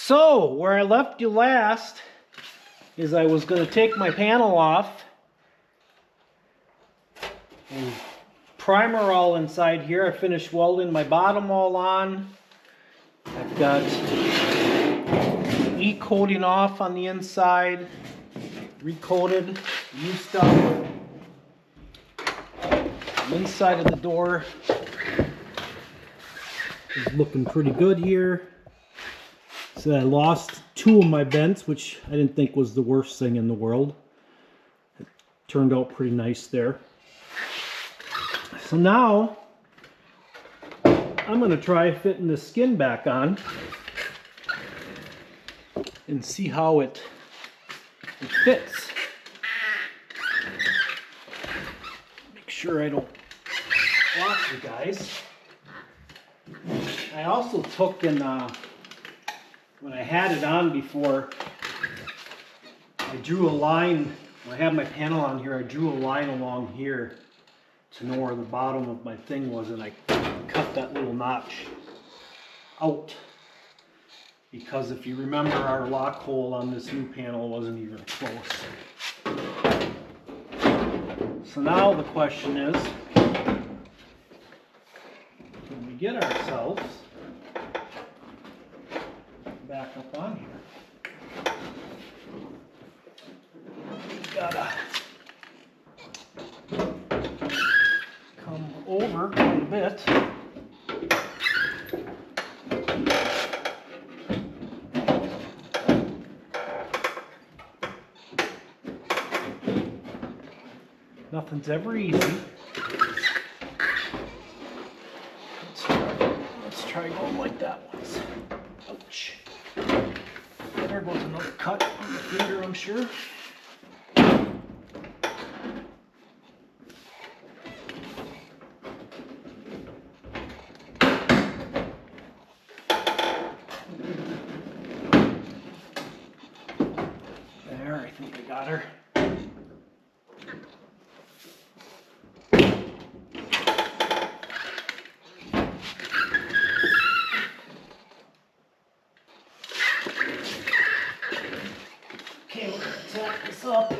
So, where I left you last is I was going to take my panel off. And primer all inside here. I finished welding my bottom all on. I've got e-coating off on the inside. Recoated, used up. The inside of the door is looking pretty good here. So I lost 2 of my vents, which I didn't think was the worst thing in the world. It turned out pretty nice there. So now I'm going to try fitting the skin back on and see how it fits. Make sure I don't block you guys. I also took and when I had it on before, I drew a line. When I had my panel on here, I drew a line along here to know where the bottom of my thing was, and I cut that little notch out. Because if you remember, our lock hole on this new panel wasn't even close. So now the question is, can we get ourselves back up on here? We gotta come over quite a bit. Nothing's ever easy. Let's try going like that once. Ouch. There goes another cut on the finger, I'm sure. There, I think I got her. Okay, we're going to tack this up.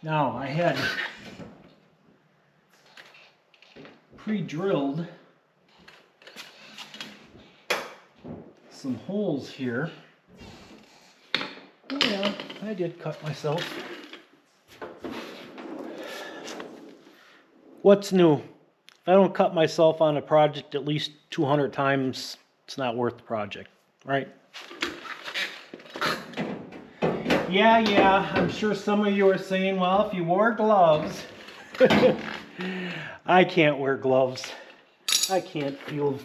Now, I had pre-drilled some holes here. Oh yeah, I did cut myself. What's new? If I don't cut myself on a project at least 200 times, it's not worth the project, right? Yeah, I'm sure some of you are saying, well, if you wore gloves. I can't wear gloves. I can't feel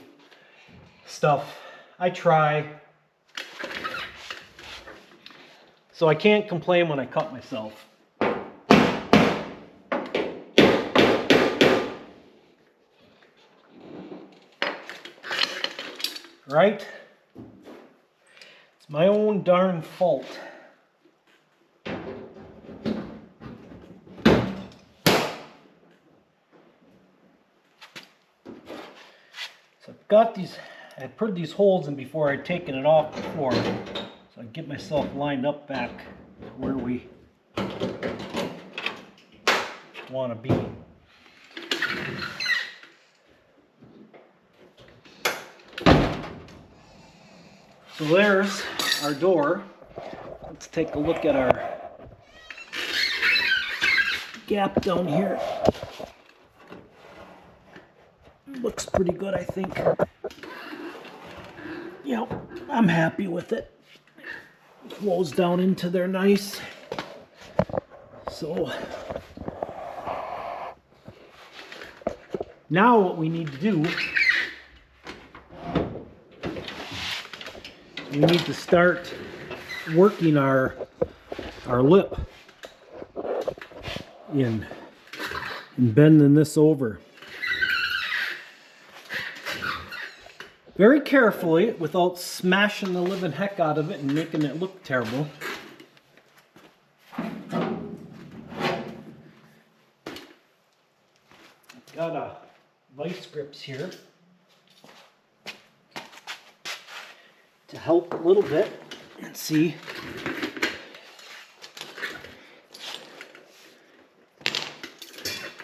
stuff. I try. So I can't complain when I cut myself. Right? It's my own darn fault. So I've got these, I put these holes in before I'd taken it off before. So I get myself lined up back where we want to be. So there's our door. Let's take a look at our gap down here. Looks pretty good, I think. Yep, I'm happy with it. Flows down into there nice. So now what we need to do, we need to start working our lip in and bending this over. very carefully without smashing the living heck out of it and making it look terrible. Got a vice grips here to help a little bit. Let's see.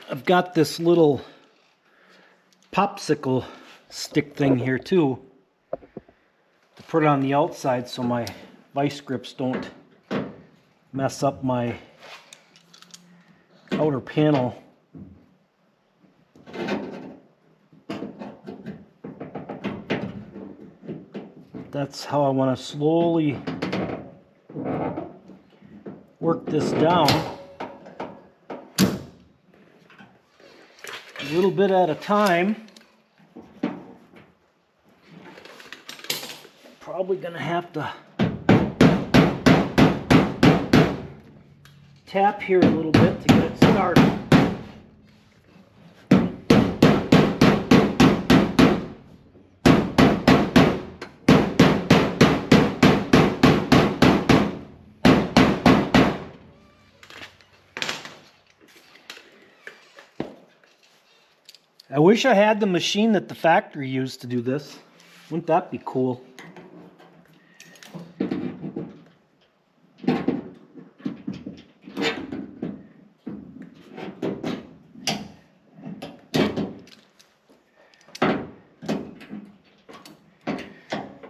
I've got this little popsicle stick thing here too to put it on the outside so my vice grips don't mess up my outer panel. That's how I want to slowly work this down, a little bit at a time. Probably gonna have to tap here a little bit to get it started. I wish I had the machine that the factory used to do this. Wouldn't that be cool?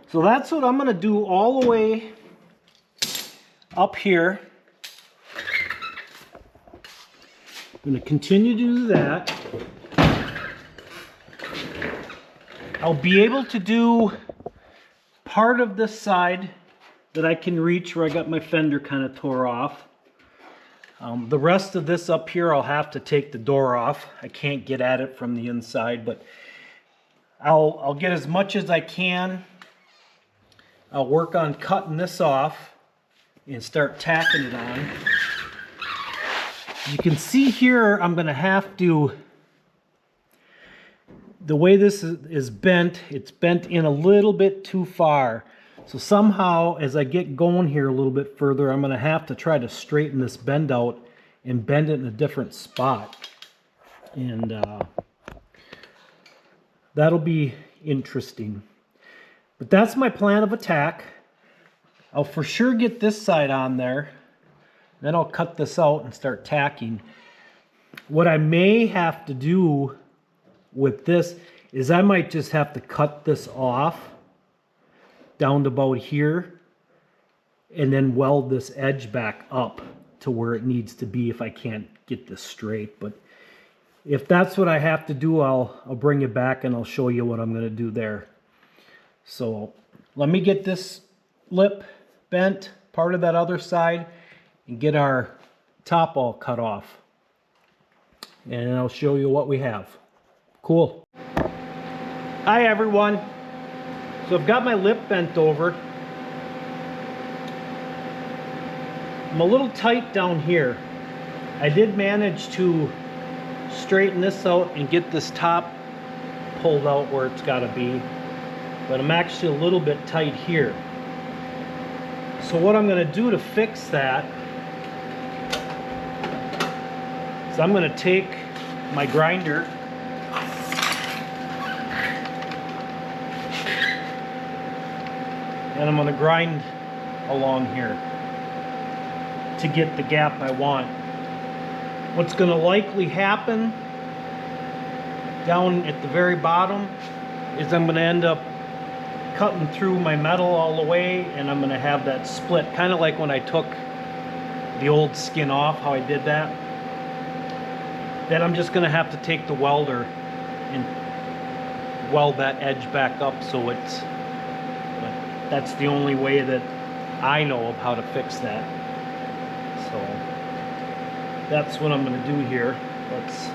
So that's what I'm going to do all the way up here. I'm going to continue to do that. I'll be able to do part of this side that I can reach where I got my fender kind of tore off. The rest of this up here I'll have to take the door off. I can't get at it from the inside, but I'll get as much as I can. I'll work on cutting this off and start tacking it on. You can see here I'm going to have to, the way this is bent, it's bent in a little bit too far. So somehow as I get going here a little bit further, I'm going to have to try to straighten this bend out and bend it in a different spot. And that'll be interesting. But that's my plan of attack. I'll for sure get this side on there. Then I'll cut this out and start tacking. What I may have to do with this is I might just have to cut this off down to about here and then weld this edge back up to where it needs to be if I can't get this straight. But if that's what I have to do, I'll bring you back and I'll show you what I'm going to do there. So let me get this lip bent, part of that other side, and get our top all cut off. And I'll show you what we have. Cool. Hi everyone. So I've got my lip bent over. I'm a little tight down here. I did manage to straighten this out and get this top pulled out where it's got to be. But I'm actually a little bit tight here. So what I'm going to do to fix that is I'm going to take my grinder and I'm going to grind along here to get the gap I want. What's going to likely happen down at the very bottom is I'm going to end up cutting through my metal all the way, and I'm going to have that split, kind of like when I took the old skin off, how I did that. Then I'm just going to have to take the welder and weld that edge back up so it's, but that's the only way that I know of how to fix that. So that's what I'm going to do here. Let's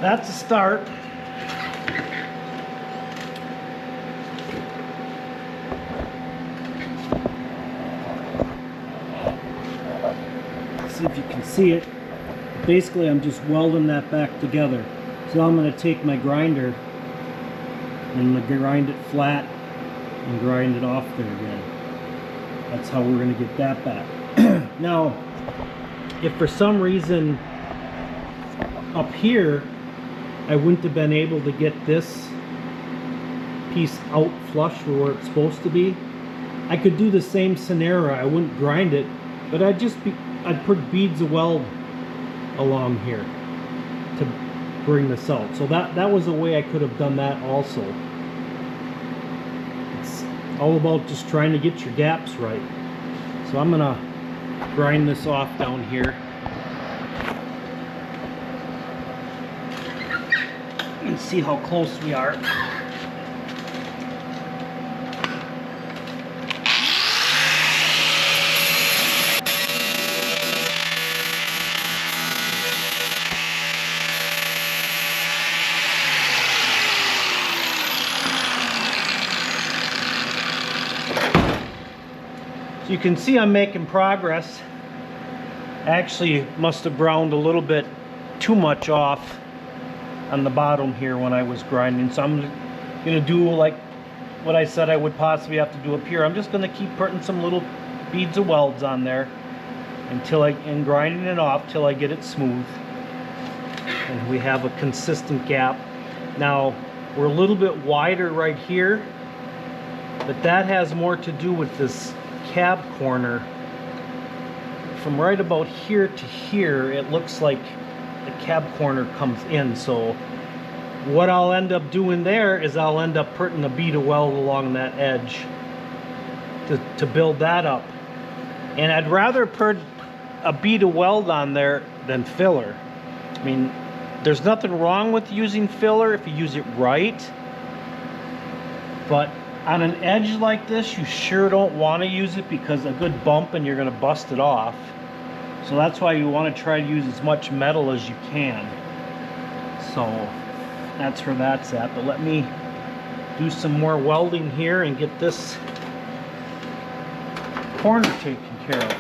That's a start. See if you can see it. Basically, I'm just welding that back together. So I'm going to take my grinder and grind it flat and grind it off there again. That's how we're going to get that back. Now, if for some reason up here I wouldn't have been able to get this piece out flush where it's supposed to be, I could do the same scenario. I wouldn't grind it, but I'd put beads of weld along here to bring this out. So that was a way I could have done that also. It's all about just trying to get your gaps right. So I'm gonna grind this off down here and see how close we are. So you can see I'm making progress. I actually must have ground a little bit too much off on the bottom here when I was grinding. So I'm gonna do like what I said I would possibly have to do up here. I'm just gonna keep putting some little beads of welds on there and grinding it off till I get it smooth. And we have a consistent gap. Now, we're a little bit wider right here, but that has more to do with this cab corner. From right about here to here, it looks like the cab corner comes in. So what I'll end up doing there is I'll end up putting a bead of weld along that edge to build that up. And I'd rather put a bead of weld on there than filler. I mean, there's nothing wrong with using filler if you use it right, but on an edge like this, you sure don't want to use it, because a good bump and you're going to bust it off. So that's why you want to try to use as much metal as you can. So that's where that's at. But let me do some more welding here and get this corner taken care of.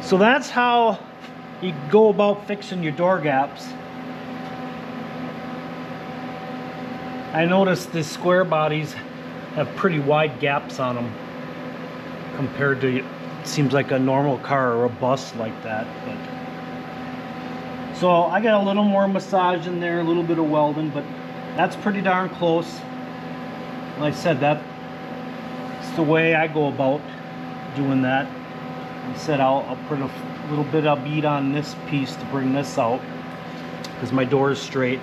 So that's how you go about fixing your door gaps. I noticed the square bodies have pretty wide gaps on them compared to, it seems like a normal car or a bus like that. But so I got a little more massage in there, a little bit of welding, but that's pretty darn close. Like I said, that's the way I go about doing that. I said I'll put a little bit of bead on this piece to bring this out because my door is straight.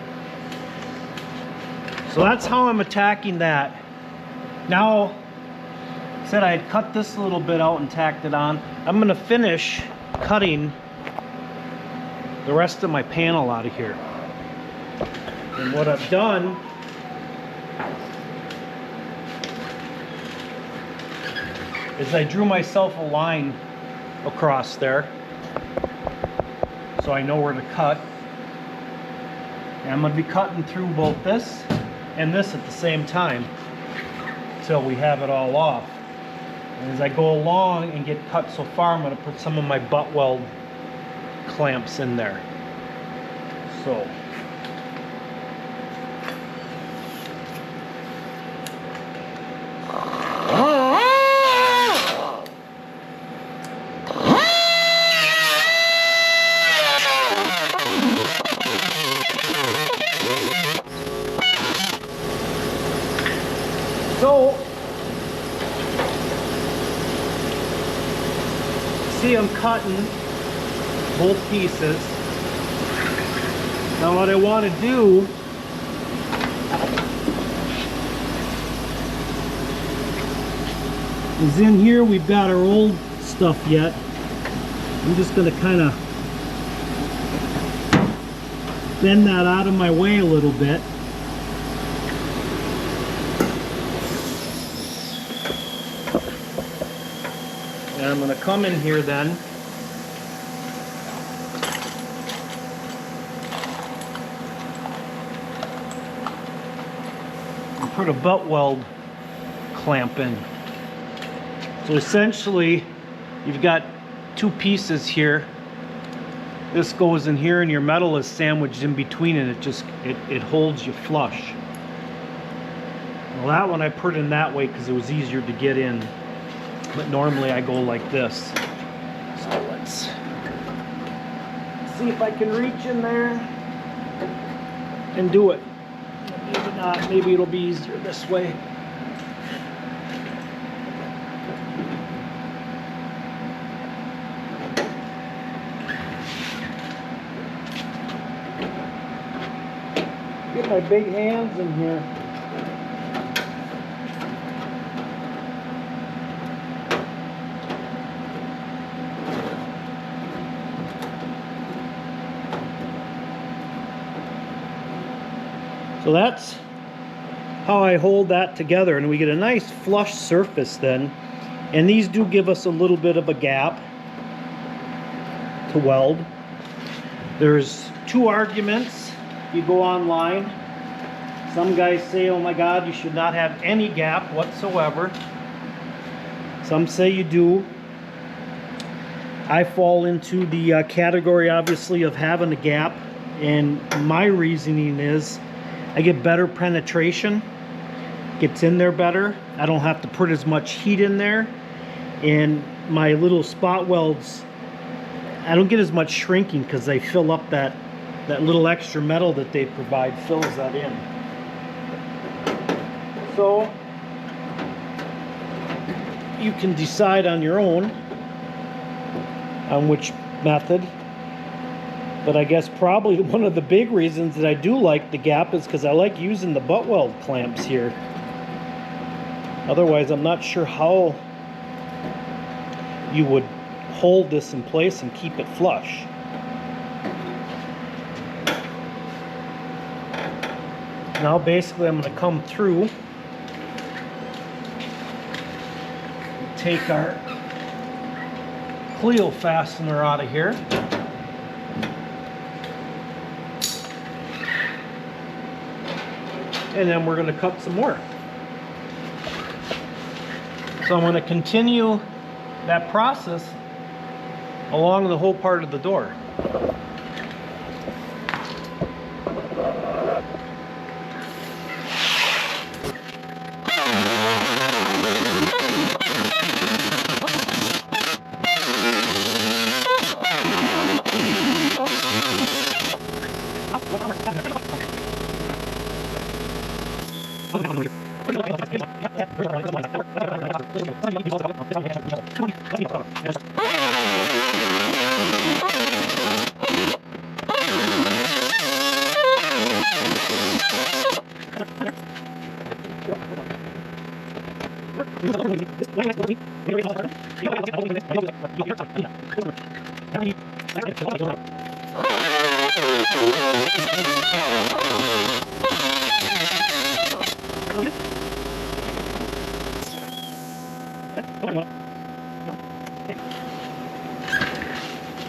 So that's how I'm attacking that. Now, I said I had cut this a little bit out and tacked it on. I'm going to finish cutting the rest of my panel out of here. And what I've done is I drew myself a line across there so I know where to cut. And I'm going to be cutting through both this and this at the same time until we have it all off. And as I go along and get cut so far, I'm going to put some of my butt weld clamps in there. So So, see, I'm cutting both pieces. Now what I want to do is in here we've got our old stuff yet. I'm just going to kind of bend that out of my way a little bit. And I'm going to come in here then and put a butt weld clamp in. So essentially you've got two pieces here. This goes in here and your metal is sandwiched in between, and it holds you flush. Well, that one I put in that way because it was easier to get in, but normally I go like this. So let's see if I can reach in there and do it. Maybe not, maybe it'll be easier this way. Get my big hands in here. So that's how I hold that together, and we get a nice flush surface then. And these do give us a little bit of a gap to weld. There's two arguments. You go online, some guys say, oh my God, you should not have any gap whatsoever. Some say you do. I fall into the category obviously of having a gap, and my reasoning is I get better penetration, gets in there better. I don't have to put as much heat in there, and my little spot welds, I don't get as much shrinking because they fill up that little extra metal that they provide fills that in. So you can decide on your own on which method, but I guess probably one of the big reasons that I do like the gap is because I like using the butt weld clamps here. Otherwise I'm not sure how you would hold this in place and keep it flush. Now basically I'm going to come through, take our Cleo fastener out of here, and then we're going to cut some more. So I'm going to continue that process along the whole part of the door.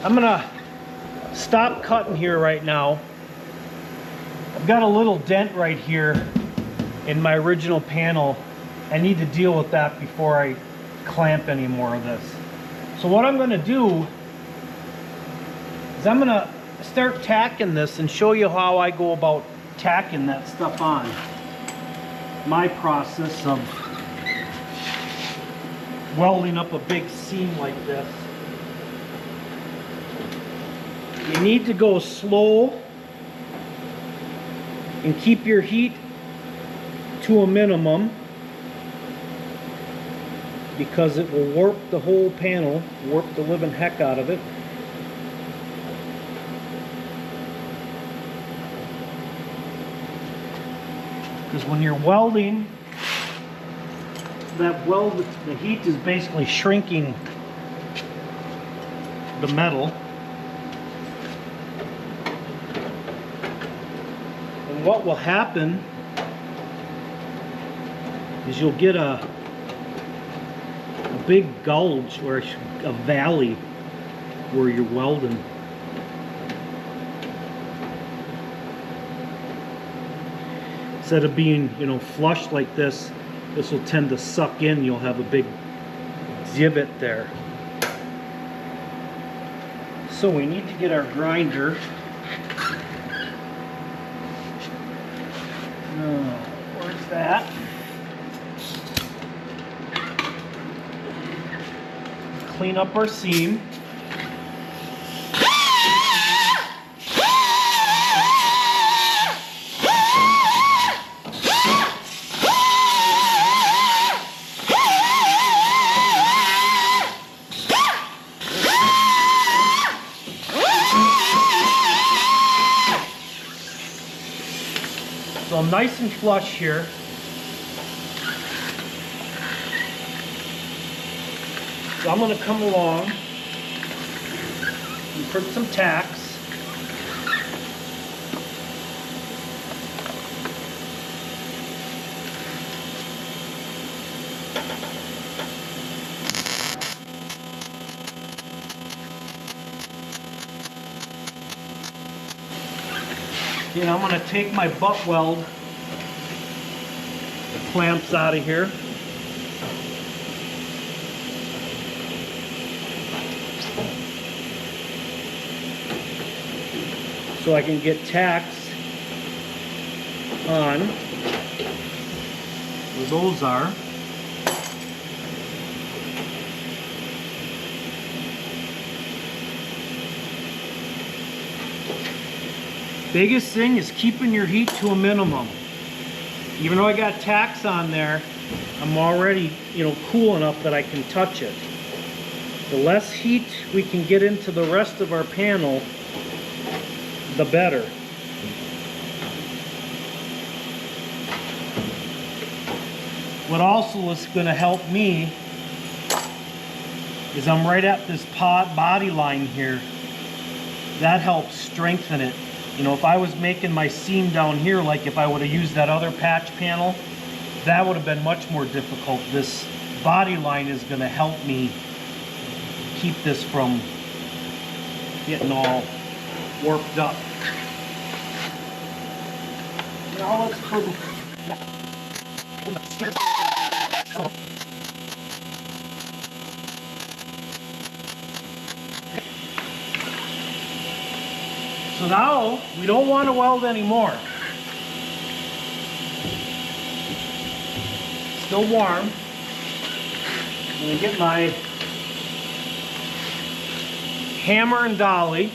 I'm gonna stop cutting here right now. I've got a little dent right here in my original panel. I need to deal with that before I clamp any more of this. So what I'm gonna do is I'm gonna start tacking this and show you how I go about tacking that stuff on. My process of welding up a big seam like this. You need to go slow and keep your heat to a minimum. because it will warp the whole panel, warp the living heck out of it. Because when you're welding, that weld, the heat is basically shrinking the metal. And what will happen is you'll get a big gulge or a valley where you're welding. Instead of being, you know, flush like this, this will tend to suck in. You'll have a big divot there. So we need to get our grinder. Where's that? Clean up our seam. So I'm nice and flush here. So I'm going to come along and put some tacks. And I'm going to take my butt weld clamps out of here. So I can get tacks on where those are. Biggest thing is keeping your heat to a minimum. Even though I got tacks on there, I'm already, you know, cool enough that I can touch it. The less heat we can get into the rest of our panel, the better. What also is going to help me is I'm right at this body line here. That helps strengthen it. You know, if I was making my seam down here, like if I would have used that other patch panel, that would have been much more difficult. This body line is going to help me keep this from getting all warped up. Now let's put So now we don't want to weld anymore. Still warm. I'm going to get my hammer and dolly.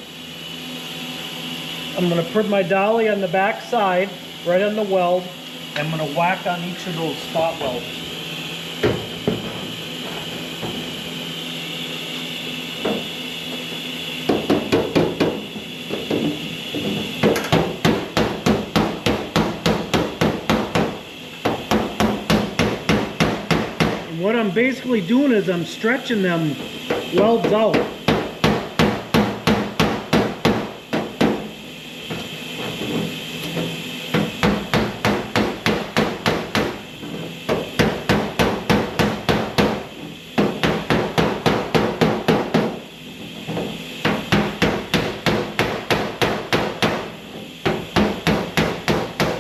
I'm going to put my dolly on the back side, right on the weld. I'm going to whack on each of those spot welds. What I'm basically doing is I'm stretching them welds out.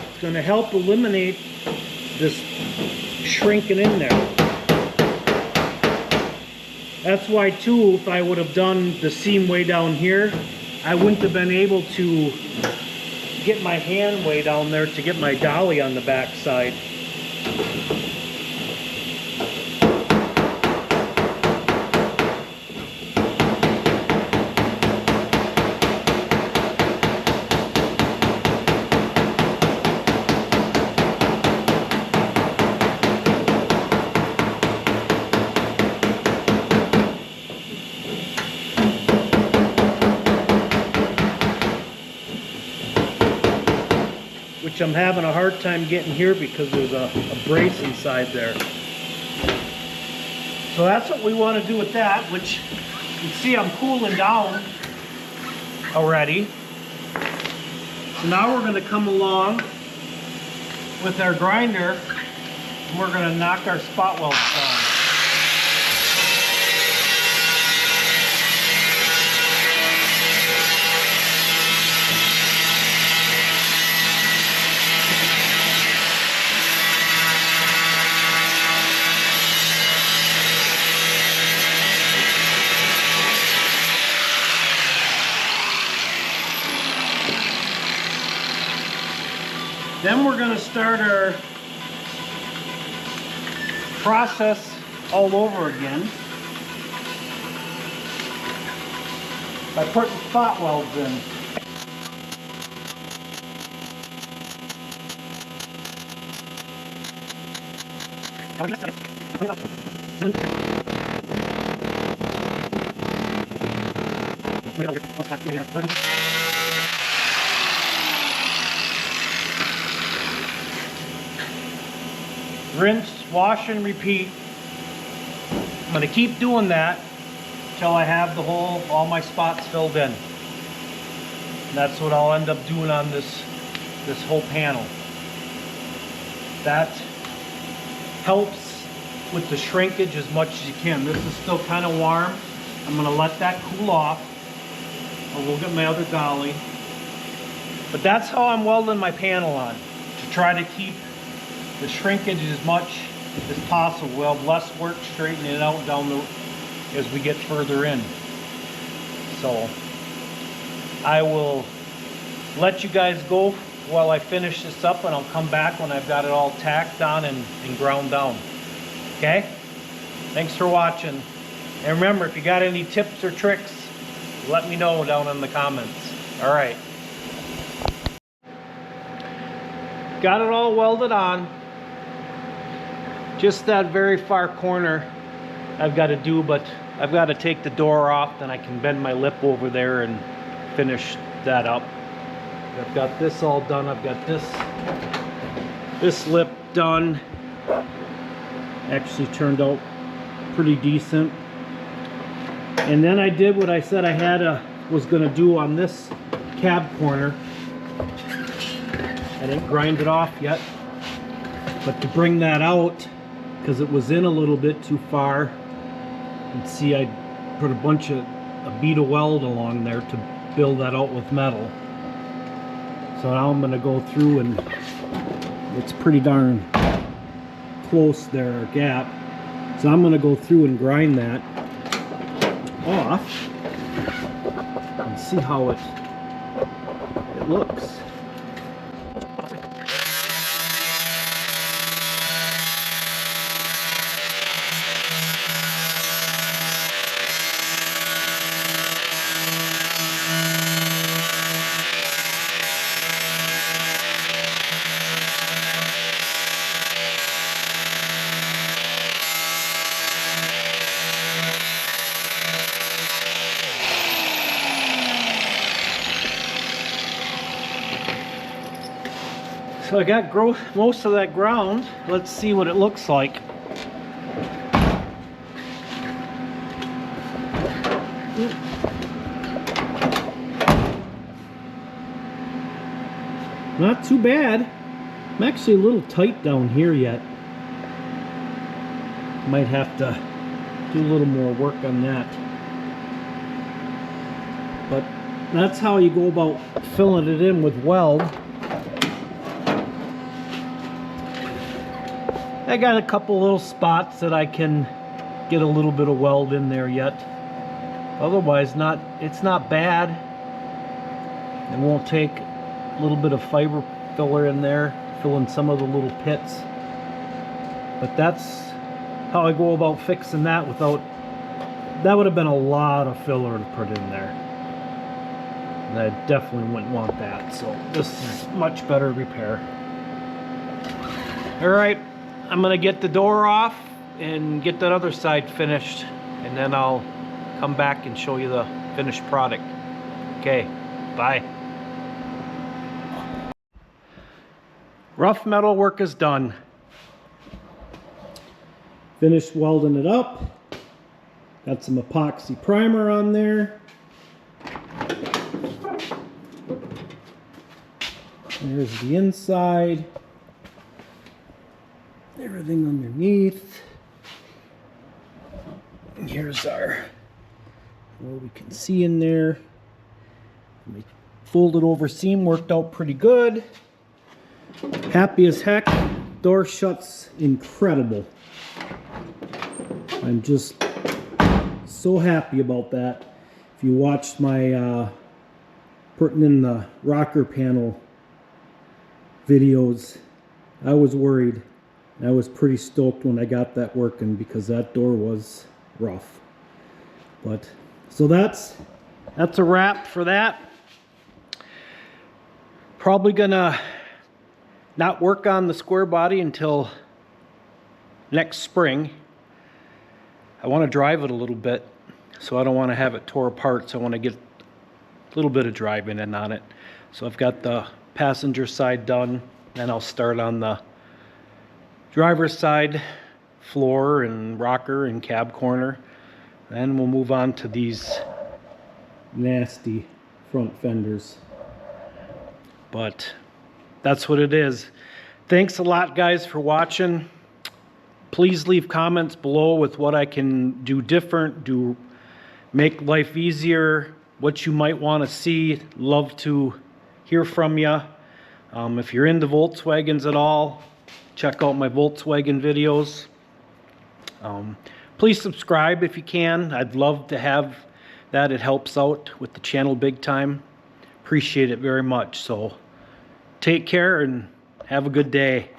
It's going to help eliminate this shrinking in there. That's why too, if I would have done the seam way down here, I wouldn't have been able to get my hand way down there to get my dolly on the back side. which I'm having a hard time getting here because there's a brace inside there. So that's what we want to do with that, which you can see I'm cooling down already. So now we're going to come along with our grinder and we're going to knock our spot welds down. Then we're going to start our process all over again by putting spot welds in. Rinse, wash, and repeat. I'm going to keep doing that until I have all my spots filled in. And that's what I'll end up doing on this whole panel. That helps with the shrinkage as much as you can. This is still kind of warm. I'm going to let that cool off. I'll go get my other dolly. But that's how I'm welding my panel on, to try to keep the shrinkage as much as possible. We'll have less work straightening it out as we get further in. So I will let you guys go while I finish this up, and I'll come back when I've got it all tacked on and ground down. Okay? Thanks for watching. And remember, if you got any tips or tricks, let me know down in the comments. All right. Got it all welded on. Just that very far corner I've got to do, but I've got to take the door off, then I can bend my lip over there and finish that up. I've got this all done. I've got this lip done. Actually turned out pretty decent. And then I did what I said I was going to do on this cab corner. I didn't grind it off yet, but to bring that out, because it was in a little bit too far, and see, I put a bead of weld along there to build that out with metal. So now I'm going to go through, and it's pretty darn close there, gap. So I'm going to go through and grind that off and see how it looks. So I got most of that ground. Let's see what it looks like. Not too bad. I'm actually a little tight down here yet. Might have to do a little more work on that. But that's how you go about filling it in with weld. I got a couple little spots that I can get a little bit of weld in there yet. Otherwise, it's not bad. It won't take a little bit of fiber filler in there, fill in some of the little pits. But that's how I go about fixing that without... That would have been a lot of filler to put in there. And I definitely wouldn't want that. So this is much better repair. Alright. I'm going to get the door off and get that other side finished, and then I'll come back and show you the finished product. Okay, bye. rough metal work is done. Finished welding it up. Got some epoxy primer on there. There's the inside. Everything underneath. And here's our, what we can see in there. The folded over seam worked out pretty good. Happy as heck. Door shuts incredible. I'm just so happy about that. If you watched my putting in the rocker panel videos, I was worried. I was pretty stoked when I got that working because that door was rough. But so that's a wrap for that. Probably gonna not work on the square body until next spring. I want to drive it a little bit, so I don't want to have it tore apart, so I want to get a little bit of driving in on it. So I've got the passenger side done, then I'll start on the driver's side, floor and rocker and cab corner. Then we'll move on to these nasty front fenders. But that's what it is. Thanks a lot, guys, for watching. Please leave comments below with what I can do different, make life easier, what you might want to see. Love to hear from you. If you're into Volkswagens at all, check out my Volkswagen videos. Please subscribe if you can. I'd love to have that. It helps out with the channel big time. Appreciate it very much. So take care and have a good day.